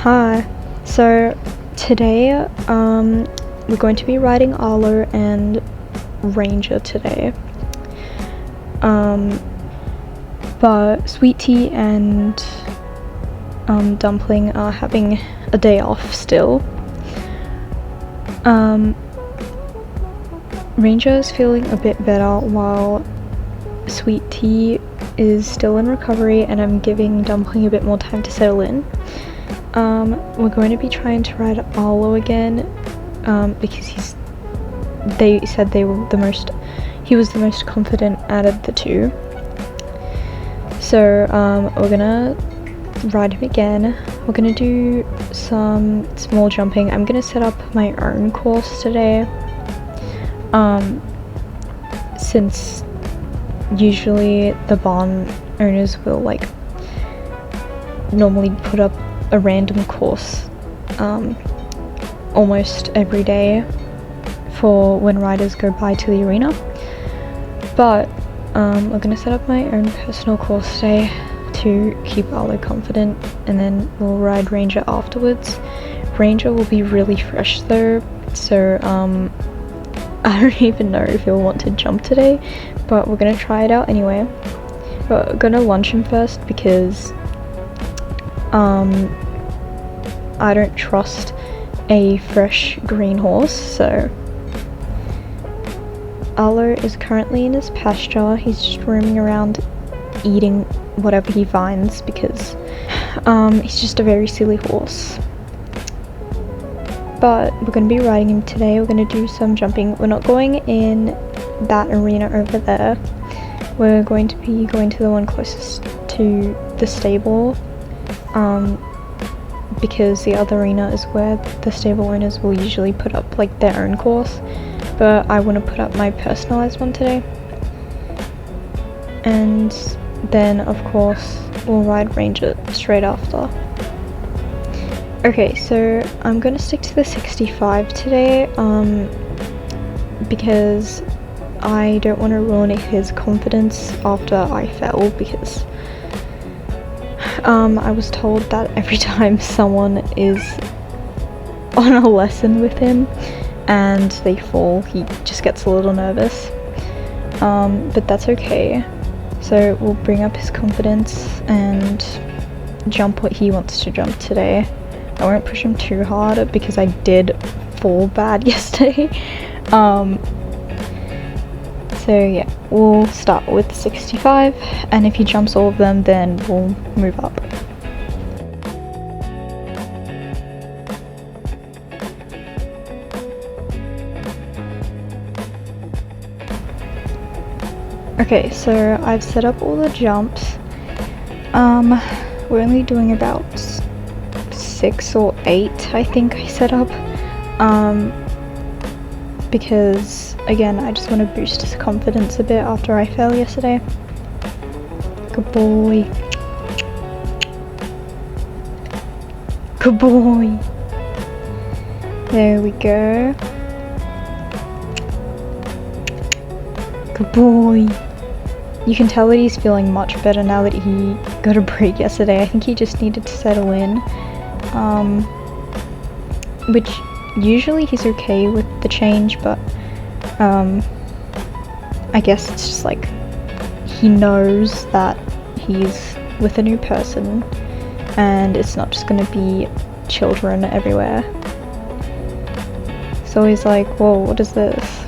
Hi. So today we're going to be riding Arlo and Ranger today. But SweetTea and Dumpling are having a day off still. Ranger is feeling a bit better while SweetTea is still in recovery, and I'm giving Dumpling a bit more time to settle in. We're going to be trying to ride Arlo again, because they said he was the most confident out of the two. So, we're gonna ride him again. We're gonna do some small jumping. I'm gonna set up my own course today, since usually the barn owners will normally put up a random course almost every day for when riders go by to the arena, but we're gonna set up my own personal course today to keep Arlo confident, and then we'll ride Ranger afterwards. Ranger will be really fresh though, so I don't even know if he'll want to jump today, but we're gonna try it out anyway. But we're gonna launch him first because I don't trust a fresh green horse. So Arlo is currently in his pasture. He's just roaming around eating whatever he finds because he's just a very silly horse. But we're going to be riding him today. We're going to do some jumping. We're not going in that arena over there. We're going to be going to the one closest to the stable, because the other arena is where the stable owners will usually put up their own course, but I want to put up my personalized one today. And then of course we'll ride Ranger straight after. Okay, so I'm gonna stick to the 65 today, because I don't want to ruin his confidence after I fell, because I was told that every time someone is on a lesson with him and they fall, he just gets a little nervous, but that's okay. So we'll bring up his confidence and jump what he wants to jump today. I won't push him too hard because I did fall bad yesterday. So yeah, we'll start with 65, and if he jumps all of them, then we'll move up. Okay, so I've set up all the jumps. We're only doing about 6 or 8, I think I set up, because again, I just want to boost his confidence a bit after I fell yesterday. Good boy. Good boy. There we go. Good boy. You can tell that he's feeling much better now that he got a break yesterday. I think he just needed to settle in. Which usually he's okay with the change, but I guess it's just he knows that he's with a new person and it's not just gonna be children everywhere. So he's like, whoa, what is this?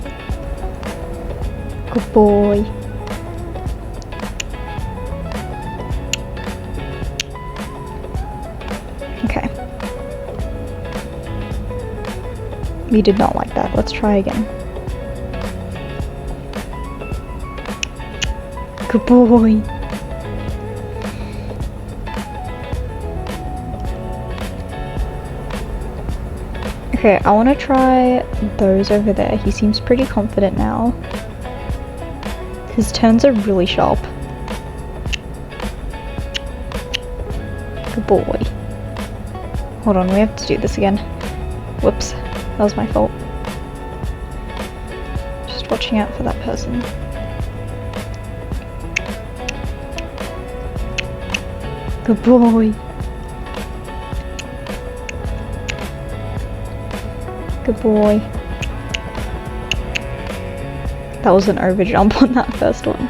Good boy. Okay. We did not like that. Let's try again. Good boy. Okay, I want to try those over there. He seems pretty confident now. His turns are really sharp. Good boy. Hold on, we have to do this again. Whoops, that was my fault. Just watching out for that person. Good boy. Good boy. That was an over jump on that first one.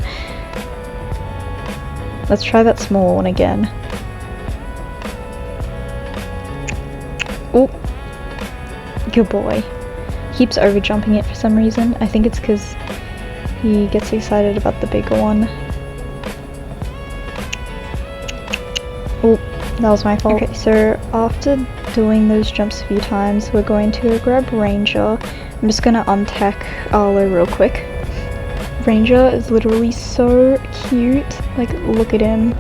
Let's try that small one again. Oh, good boy. Keeps over jumping it for some reason. I think it's because he gets excited about the bigger one. Oh, that was my fault. Okay, so after doing those jumps a few times, we're going to grab Ranger. I'm just gonna untack Arlo real quick. Ranger is literally so cute. Like, look at him.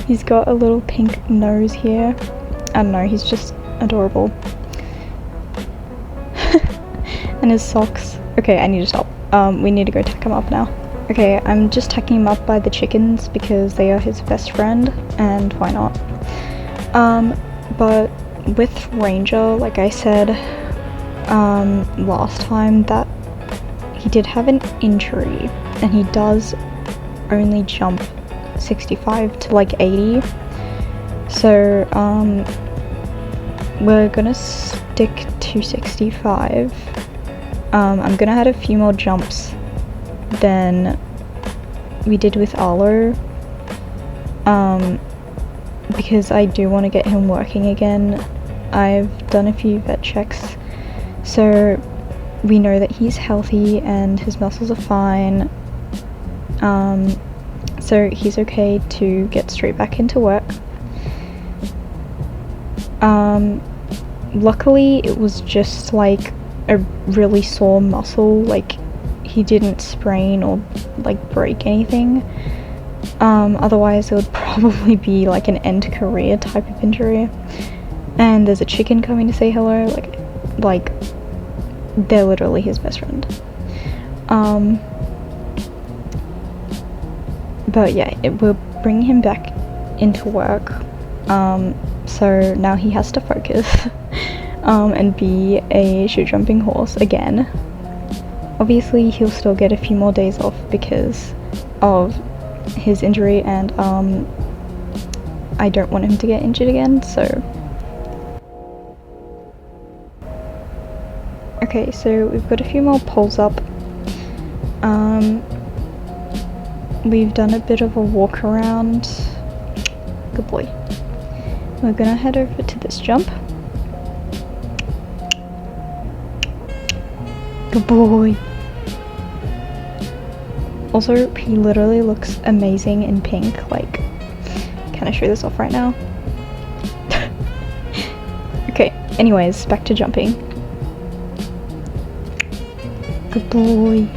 He's got a little pink nose here. I don't know, he's just adorable. And his socks. Okay, I need to stop. We need to go tack him up now. Okay, I'm just tacking him up by the chickens because they are his best friend, and why not? But with Ranger, like I said last time, that he did have an injury, and he does only jump 65 to like 80. So we're gonna stick to 65. I'm gonna add a few more jumps than we did with Arlo, because I do want to get him working again. I've done a few vet checks, so we know that he's healthy and his muscles are fine, so he's okay to get straight back into work. Luckily it was just like a really sore muscle, like he didn't sprain or like break anything. Otherwise it would probably be like an end career type of injury. And there's a chicken coming to say hello, like they're literally his best friend. But yeah, we'll bring him back into work. So now he has to focus and be a shoot jumping horse again. Obviously he'll still get a few more days off because of his injury, and I don't want him to get injured again, so. Okay, so we've got a few more poles up. We've done a bit of a walk around. Good boy. We're gonna head over to this jump. Good boy. Also, he literally looks amazing in pink. Like, can I show this off right now? Okay, anyways, back to jumping. Good boy.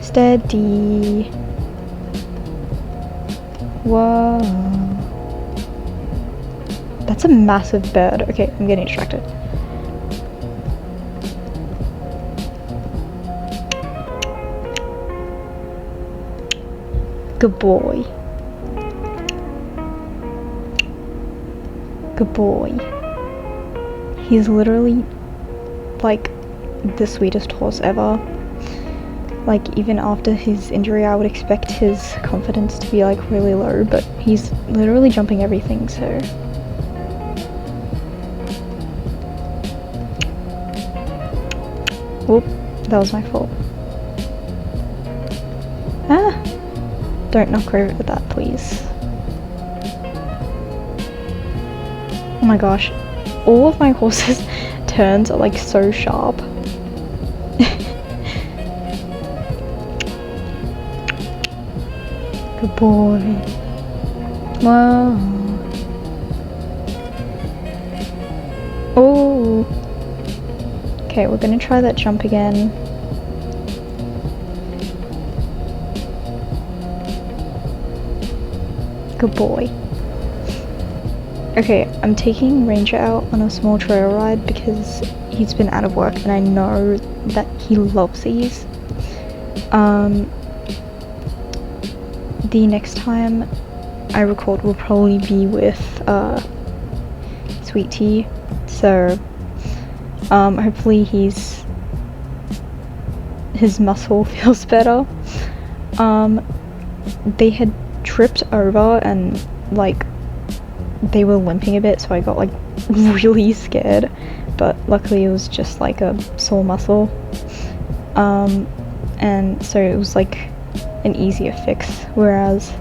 Steady. Whoa. That's a massive bird. Okay, I'm getting distracted. Good boy. Good boy. He's literally like the sweetest horse ever. Like, even after his injury, I would expect his confidence to be like really low, but he's literally jumping everything, so. Whoop, that was my fault. Ah! Don't knock over that, please. Oh my gosh, all of my horses' turns are like so sharp. Good boy. Wow. Oh. Okay, we're gonna try that jump again. Good boy. Okay, I'm taking Ranger out on a small trail ride because he's been out of work and I know that he loves these. The next time I record will probably be with SweetTeas, so hopefully his muscle feels better. They had tripped over and like they were limping a bit, so I got like really scared, but luckily it was just like a sore muscle, and so it was like an easier fix, whereas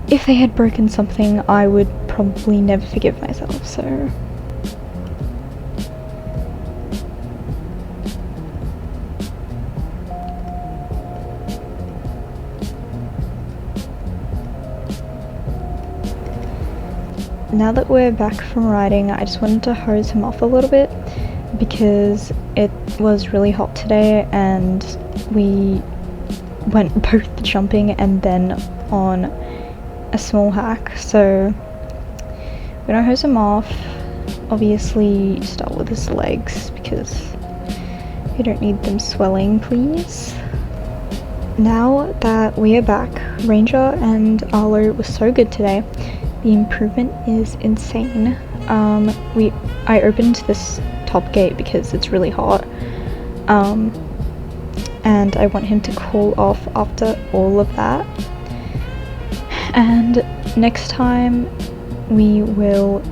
if they had broken something I would probably never forgive myself. So now that we're back from riding, I just wanted to hose him off a little bit because it was really hot today and we went both jumping and then on a small hack. So we're gonna hose him off. Obviously start with his legs because you don't need them swelling, please. Now that we are back, Ranger and Arlo was so good today. The improvement is insane. I opened this top gate because it's really hot, and I want him to cool off after all of that. And next time we will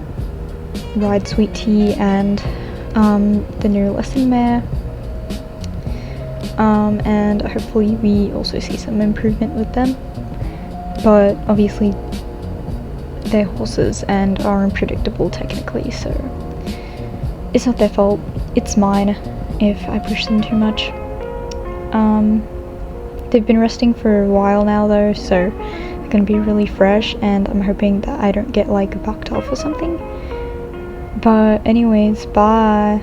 ride Sweet Tea and the new lesson mare, and hopefully we also see some improvement with them, but obviously they're horses and are unpredictable technically, so it's not their fault, it's mine if I push them too much. They've been resting for a while now though, so they're gonna be really fresh, and I'm hoping that I don't get like bucked off or something. But anyways, bye.